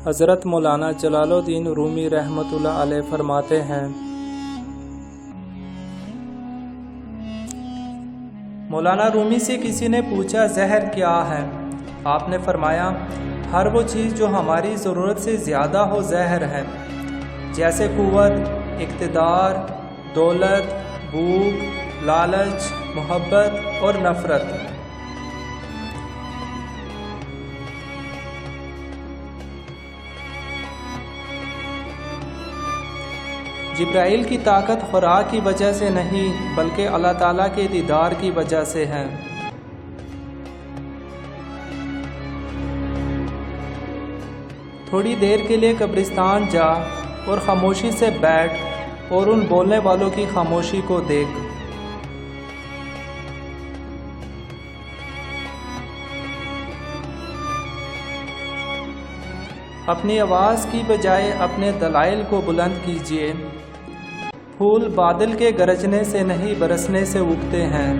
حضرت مولانا جلال الدین رومی رحمۃ اللہ علیہ فرماتے ہیں، مولانا رومی سے کسی نے پوچھا زہر کیا ہے؟ آپ نے فرمایا ہر وہ چیز جو ہماری ضرورت سے زیادہ ہو زہر ہے، جیسے قوت، اقتدار، دولت، بھوک، لالچ، محبت اور نفرت۔ جبرائیل کی طاقت خوراک کی وجہ سے نہیں بلکہ اللہ تعالیٰ کے دیدار کی وجہ سے ہے۔ تھوڑی دیر کے لیے قبرستان جا اور خاموشی سے بیٹھ اور ان بولنے والوں کی خاموشی کو دیکھ۔ اپنی آواز کی بجائے اپنے دلائل کو بلند کیجیے۔ پھول بادل کے گرجنے سے نہیں برسنے سے اگتے ہیں۔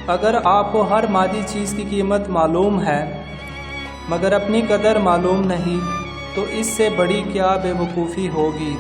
اگر آپ کو ہر مادی چیز کی قیمت معلوم ہے مگر اپنی قدر معلوم نہیں تو اس سے بڑی کیا بے وقوفی ہوگی۔